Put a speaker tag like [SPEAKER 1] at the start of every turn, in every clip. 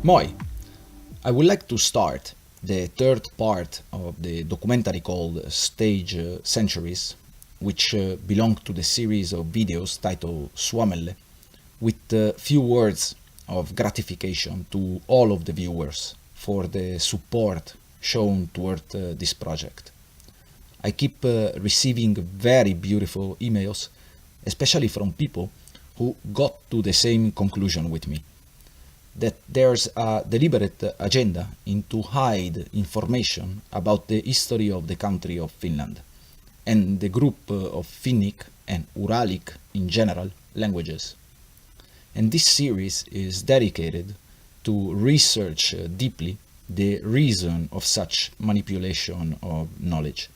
[SPEAKER 1] Moi! I would like to start the third part of the documentary called Stage Centuries, which belong to the series of videos titled Suomelle, with a few words of gratification to all of the viewers for the support shown toward this project. I keep receiving very beautiful emails, especially from people who got to the same conclusion with me, that there's a deliberate agenda in to hide information about the history of the country of Finland and the group of Finnish and Uralic in general languages. And this series is dedicated to research deeply the reason of such manipulation of knowledge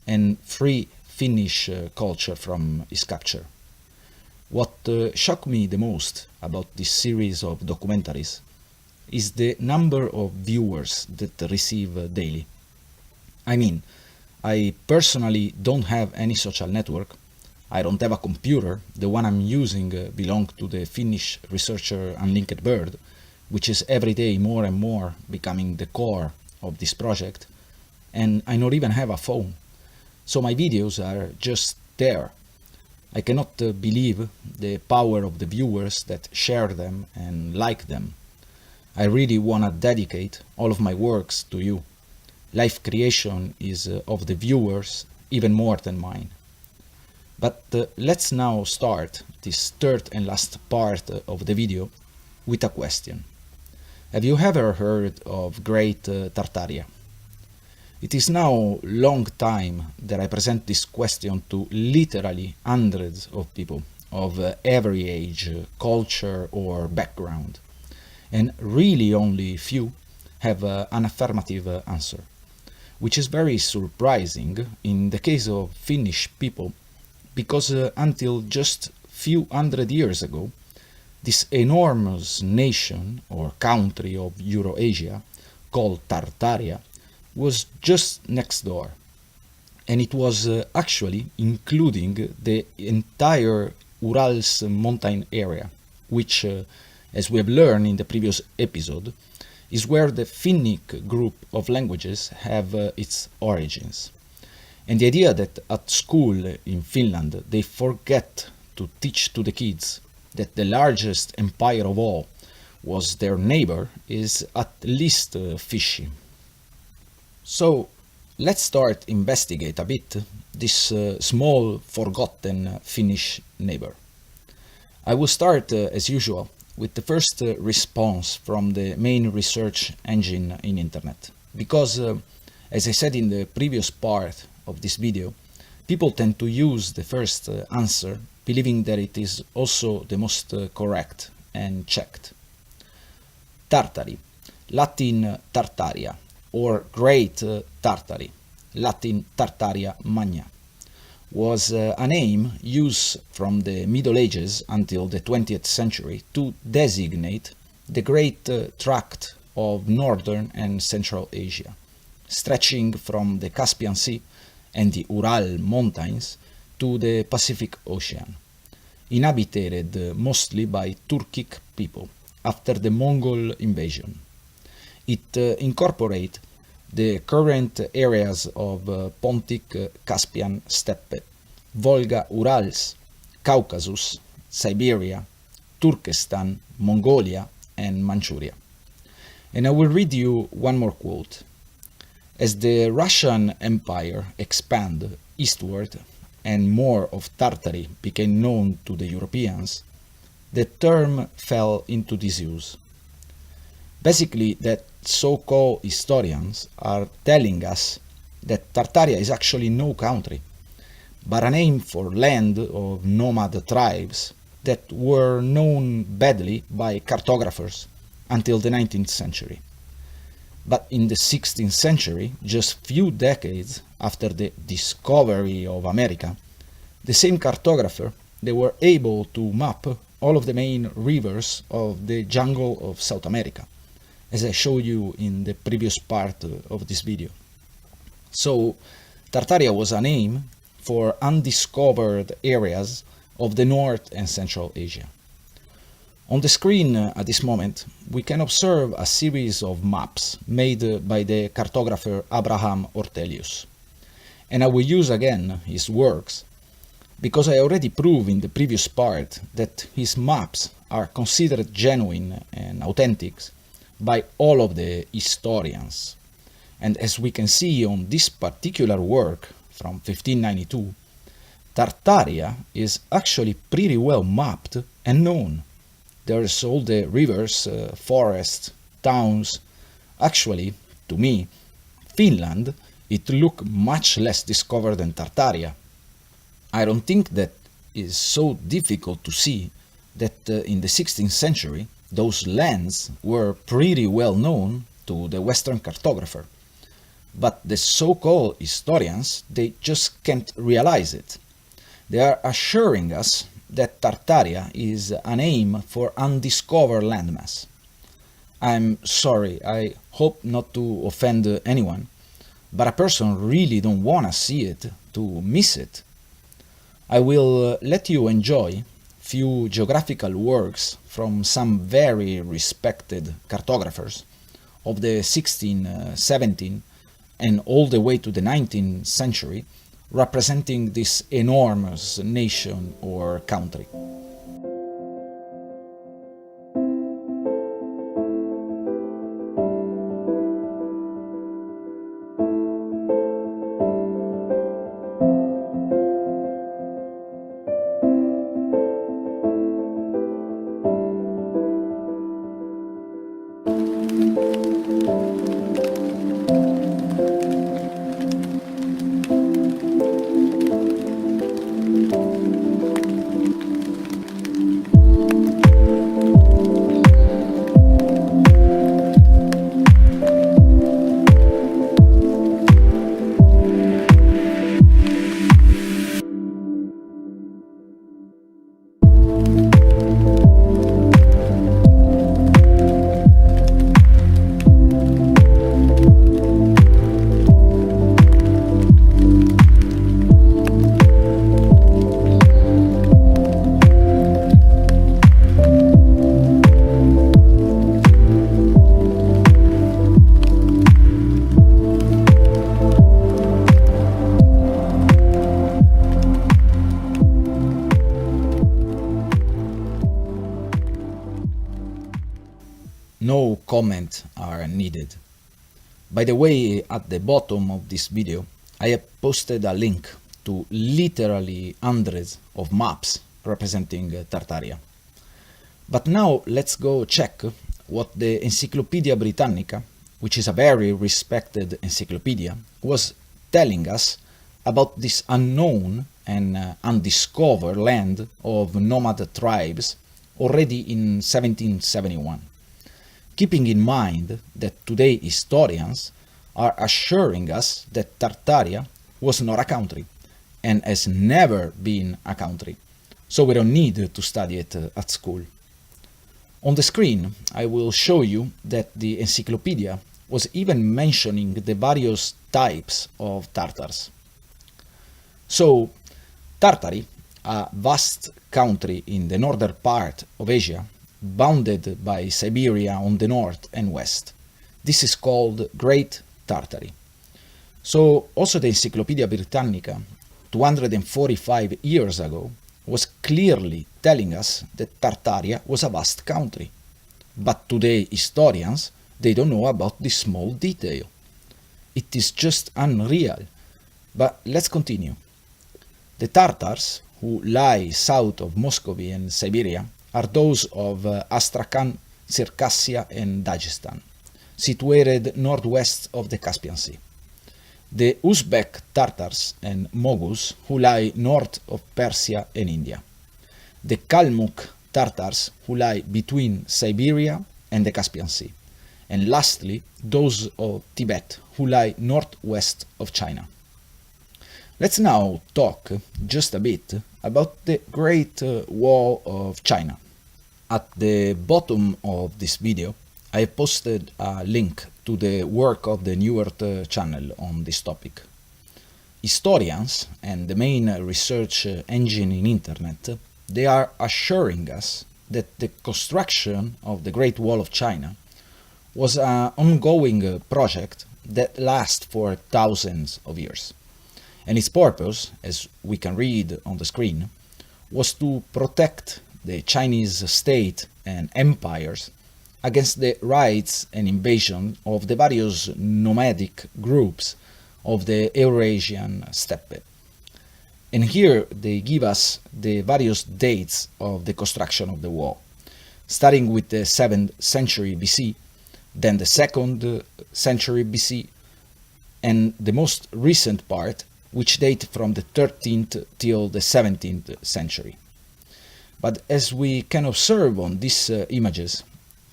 [SPEAKER 1] and free Finnish culture from its capture. What shocked me the most about this series of documentaries is the number of viewers that receive daily. I mean, I personally don't have any social network. I don't have a computer. The one I'm using belongs to the Finnish researcher Unlinked Bird, which is every day more and more becoming the core of this project. And I don't even have a phone. So my videos are just there. I cannot believe the power of the viewers that share them and like them. I really want to dedicate all of my works to you. Life creation is of the viewers even more than mine. But let's now start this third and last part of the video with a question. Have you ever heard of Great Tartaria? It is now long time that I present this question to literally hundreds of people of every age, culture or background, and really only few have an affirmative answer, which is very surprising in the case of Finnish people, because until just few hundred years ago, this enormous nation or country of Eurasia called Tartaria was just next door, and it was actually including the entire Urals mountain area, which, as we have learned in the previous episode, is where the Finnish group of languages have its origins. And the idea that at school in Finland they forget to teach to the kids that the largest empire of all was their neighbor is at least fishy. So let's start investigate a bit this small forgotten Finnish neighbor. I will start as usual with the first response from the main research engine in internet, because as I said in the previous part of this video, people tend to use the first answer believing that it is also the most correct and checked. Tartari, Latin Tartaria, or Great Tartary, Latin Tartaria Magna, was a name used from the Middle Ages until the 20th century to designate the great tract of northern and central Asia, stretching from the Caspian Sea and the Ural Mountains to the Pacific Ocean, inhabited mostly by Turkic people after the Mongol invasion. It incorporates the current areas of Pontic Caspian Steppe, Volga Urals, Caucasus, Siberia, Turkestan, Mongolia, and Manchuria. And I will read you one more quote. As the Russian Empire expanded eastward and more of Tartary became known to the Europeans, the term fell into disuse. Basically, that so-called historians are telling us that Tartaria is actually no country, but a name for land of nomad tribes that were known badly by cartographers until the 19th century. But in the 16th century, just few decades after the discovery of America, the same cartographer, they were able to map all of the main rivers of the jungle of South America, as I showed you in the previous part of this video. So Tartaria was a name for undiscovered areas of the North and Central Asia. On the screen at this moment, we can observe a series of maps made by the cartographer Abraham Ortelius. And I will use again his works because I already proved in the previous part that his maps are considered genuine and authentic by all of the historians. And as we can see on this particular work from 1592, Tartaria is actually pretty well mapped and known. There's all the rivers, forests, towns. Actually, to me, Finland, it looked much less discovered than Tartaria. I don't think that is so difficult to see that in the 16th century, those lands were pretty well known to the Western cartographer. But the so-called historians, they just can't realize it. They are assuring us that Tartaria is a name for undiscovered landmass. I'm sorry, I hope not to offend anyone, but a person really don't wanna see it to miss it. I will let you enjoy few geographical works from some very respected cartographers of the 16th, 17th, and all the way to the 19th century, representing this enormous nation or country. No comment are needed. By the way, at the bottom of this video, I have posted a link to literally hundreds of maps representing Tartaria. But now let's go check what the Encyclopedia Britannica, which is a very respected encyclopedia, was telling us about this unknown and undiscovered land of nomad tribes already in 1771. Keeping in mind that today historians are assuring us that Tartaria was not a country and has never been a country, so we don't need to study it at school. On the screen, I will show you that the encyclopedia was even mentioning the various types of Tartars. So, Tartary, a vast country in the northern part of Asia, bounded by Siberia on the north and west. This is called Great Tartary. So also the Encyclopedia Britannica 245 years ago was clearly telling us that Tartaria was a vast country. But today historians, they don't know about this small detail. It is just unreal. But let's continue. The Tartars, who lie south of Muscovy and Siberia, are those of Astrakhan, Circassia and Dagestan, situated northwest of the Caspian Sea. The Uzbek Tartars and Mogus, who lie north of Persia and India. The Kalmuk Tartars, who lie between Siberia and the Caspian Sea. And lastly, those of Tibet, who lie northwest of China. Let's now talk just a bit about the Great Wall of China. At the bottom of this video, I posted a link to the work of the New Earth channel on this topic. Historians and the main research engine in internet, they are assuring us that the construction of the Great Wall of China was an ongoing project that lasts for thousands of years. And its purpose, as we can read on the screen, was to protect the Chinese state and empires against the raids and invasion of the various nomadic groups of the Eurasian steppe. And here they give us the various dates of the construction of the wall, starting with the 7th century BC, then the 2nd century BC, and the most recent part, which date from the 13th till the 17th century. But as we can observe on these images,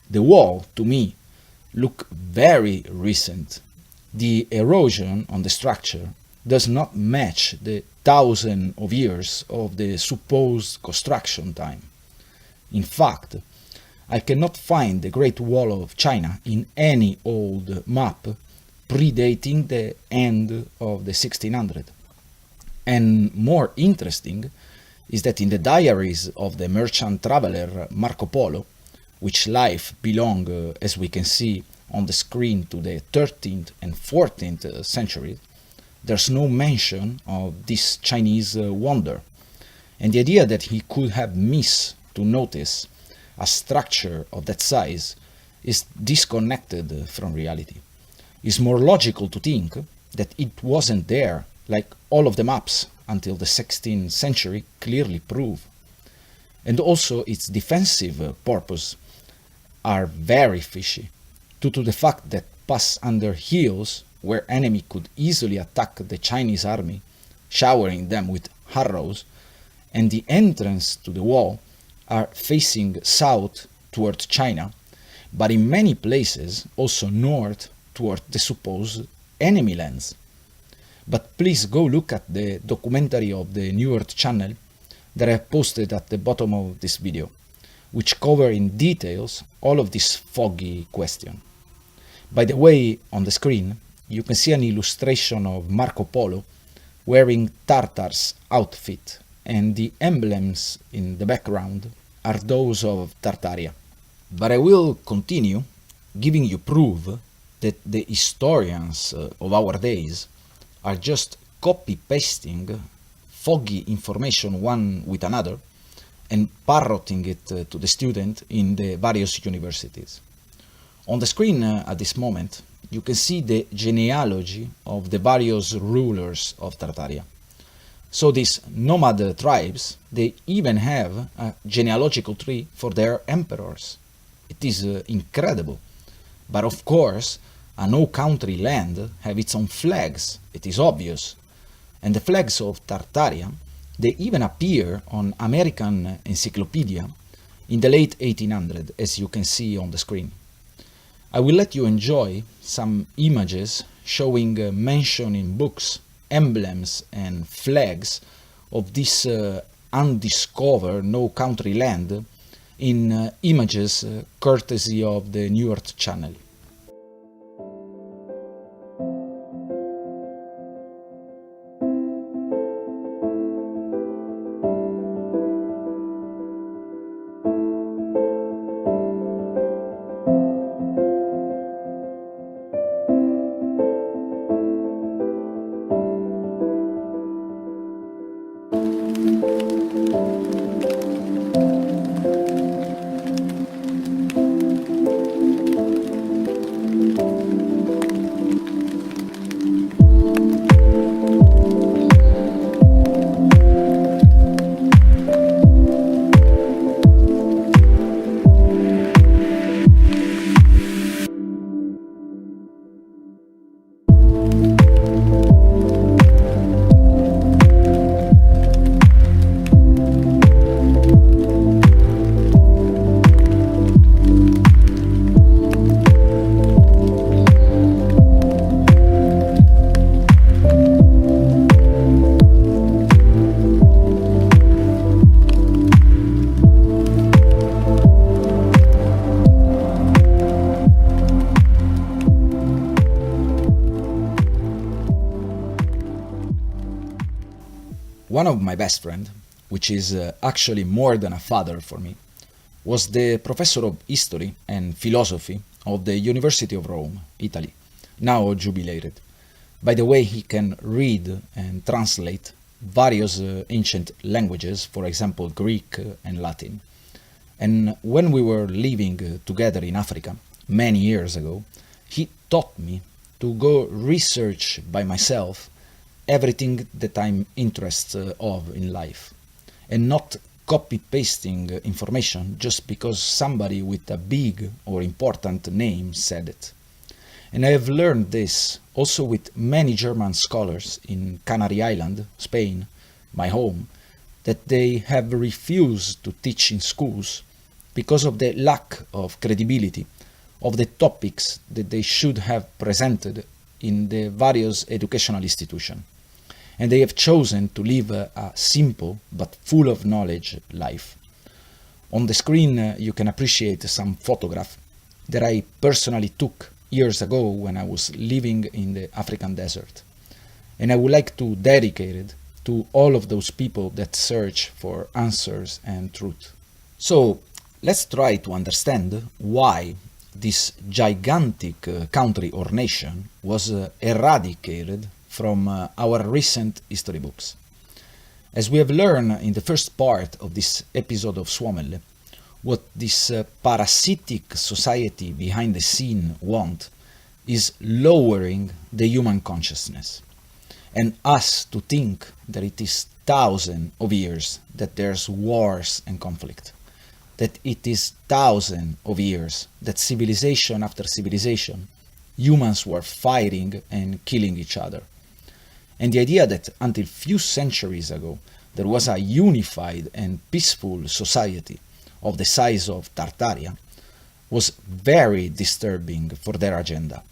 [SPEAKER 1] the wall, to me, look very recent. The erosion on the structure does not match the thousands of years of the supposed construction time. In fact, I cannot find the Great Wall of China in any old map predating the end of the 1600s. And more interesting is that in the diaries of the merchant traveler Marco Polo, which life belonged, as we can see on the screen, to the 13th and 14th century, there's no mention of this Chinese wonder. And the idea that he could have missed to notice a structure of that size is disconnected from reality. It's more logical to think that it wasn't there, like all of the maps until the 16th century clearly prove. And also its defensive purpose are very fishy, due to the fact that pass under hills where enemy could easily attack the Chinese army, showering them with arrows, and the entrance to the wall are facing south toward China, but in many places also north toward the supposed enemy lands. But please go look at the documentary of the New Earth channel that I have posted at the bottom of this video, which cover in details all of this foggy question. By the way, on the screen, you can see an illustration of Marco Polo wearing Tartar's outfit, and the emblems in the background are those of Tartaria. But I will continue giving you proof that the historians of our days are just copy-pasting foggy information one with another and parroting it to the student in the various universities. On the screen at this moment, you can see the genealogy of the various rulers of Tartaria. So these nomad tribes, they even have a genealogical tree for their emperors. It is incredible. But of course, a no-country land have its own flags, it is obvious. And the flags of Tartaria, they even appear on American Encyclopedia in the late 1800s, as you can see on the screen. I will let you enjoy some images showing mention in books, emblems and flags of this undiscovered no-country land in images courtesy of the New Earth channel. One of my best friend, which is actually more than a father for me, was the professor of history and philosophy of the University of Rome, Italy, now jubilated. By the way, he can read and translate various ancient languages, for example, Greek and Latin. And when we were living together in Africa many years ago, he taught me to go research by myself everything that I'm interested of in life, and not copy-pasting information just because somebody with a big or important name said it. And I have learned this also with many German scholars in Canary Island, Spain, my home, that they have refused to teach in schools because of the lack of credibility of the topics that they should have presented in the various educational institutions. And they have chosen to live a simple but full of knowledge life. On the screen you can appreciate some photograph that I personally took years ago when I was living in the African desert. And I would like to dedicate it to all of those people that search for answers and truth. So let's try to understand why this gigantic country or nation was eradicated from our recent history books. As we have learned in the first part of this episode of Suomelle, what this parasitic society behind the scene want is lowering the human consciousness and us to think that it is thousands of years that there's wars and conflict, that it is thousands of years that civilization after civilization humans were fighting and killing each other. And the idea that until few centuries ago there was a unified and peaceful society of the size of Tartaria was very disturbing for their agenda.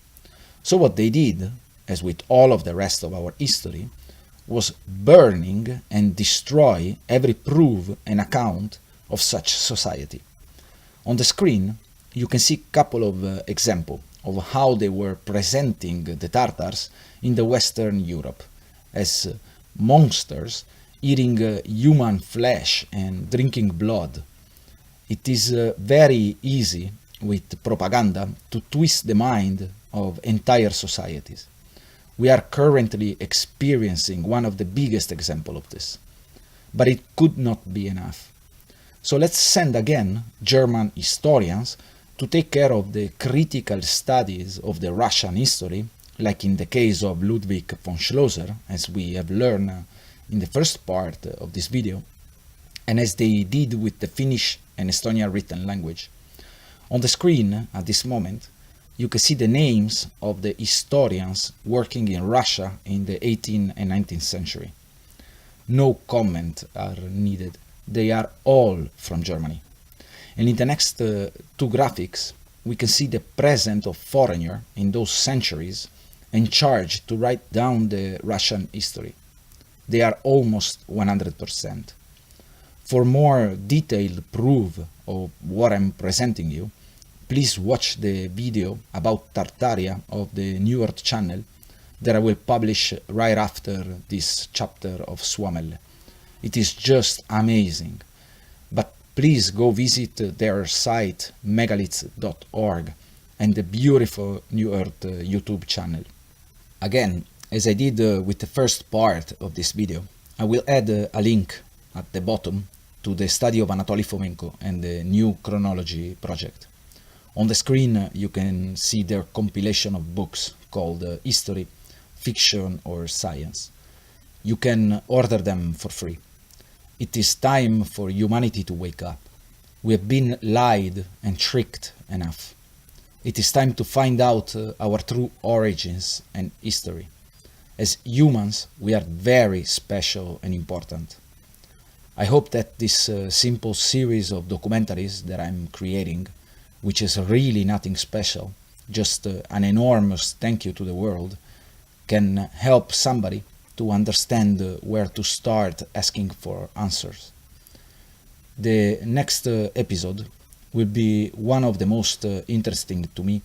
[SPEAKER 1] So what they did, as with all of the rest of our history, was burning and destroy every proof and account of such society. On the screen you can see a couple of examples of how they were presenting the Tartars in the Western Europe as monsters eating human flesh and drinking blood. It is very easy with propaganda to twist the mind of entire societies. We are currently experiencing one of the biggest examples of this. But it could not be enough. So let's send again German historians to take care of the critical studies of the Russian history, like in the case of Ludwig von Schlosser, as we have learned in the first part of this video, and as they did with the Finnish and Estonian written language. On the screen at this moment, you can see the names of the historians working in Russia in the 18th and 19th century. No comment are needed. They are all from Germany. And in the next two graphics, we can see the presence of foreigner in those centuries and charged to write down the Russian history. They are almost 100%. For more detailed proof of what I'm presenting you, please watch the video about Tartaria of the New Earth channel that I will publish right after this chapter of Suomelle. It is just amazing. But please go visit their site megaliths.org and the beautiful New Earth YouTube channel. Again, as I did with the first part of this video, I will add a link at the bottom to the study of Anatoly Fomenko and the New Chronology project. On the screen you can see their compilation of books called History, Fiction or Science. You can order them for free. It is time for humanity to wake up. We have been lied and tricked enough. It is time to find out our true origins and history. As humans, we are very special and important. I hope that this simple series of documentaries that I'm creating, which is really nothing special, just an enormous thank you to the world, can help somebody to understand where to start asking for answers. The next episode will be one of the most interesting to me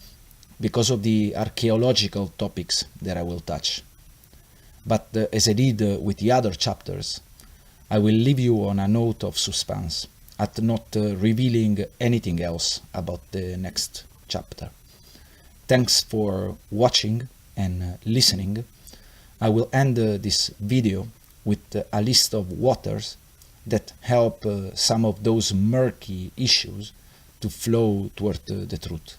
[SPEAKER 1] because of the archaeological topics that I will touch. But as I did with the other chapters, I will leave you on a note of suspense at not revealing anything else about the next chapter. Thanks for watching and listening. I will end this video with a list of waters that help some of those murky issues to flow toward the truth.